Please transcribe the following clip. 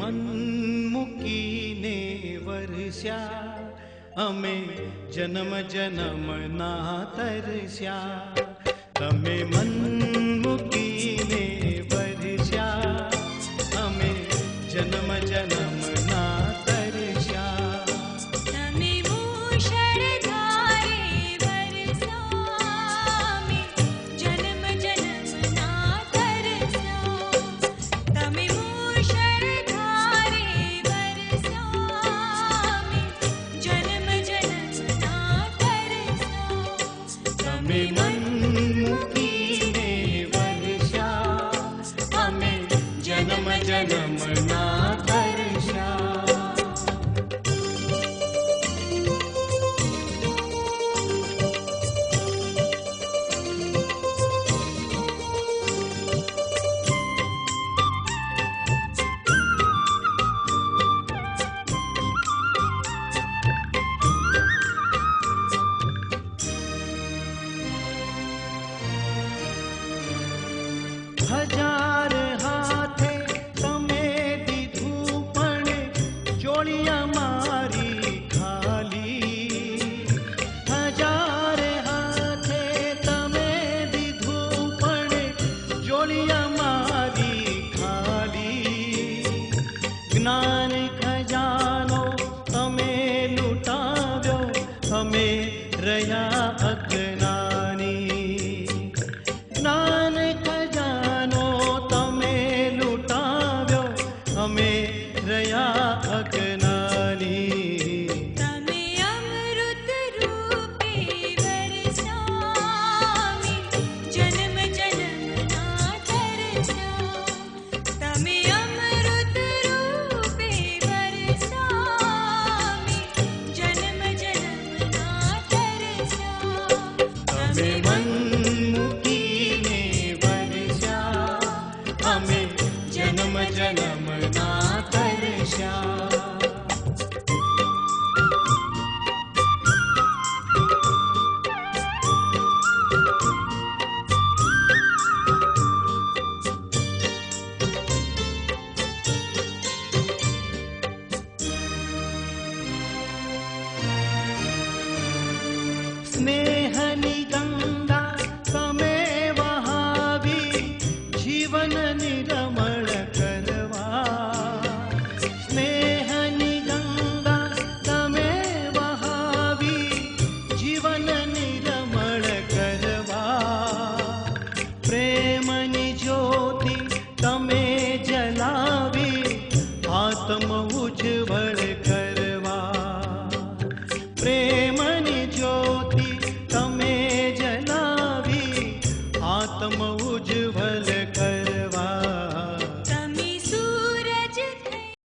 મન મૂકીને વરસ્યા, અમે જન્મ જન્મના તરસ્યા. તમે મન મૂકીને વરસ્યા, અમે જન્મ જન્મના તરસ્યા. તમે મુશળધારે વરસ્યા, અમે જન્મ જન્મના તરસ્યા. તમે મુશળધારે વરસ્યા, અમે જન્મ જન્મના તરસ્યા. તમે મન મૂકીને વરસ્યા, અમે જન્મ જન્મના તરસ્યા. હજાર હાથે તમે દીધું પણ જોડી અમારી ખાલી. હજાર હાથે તમે દીધું પણ જોડી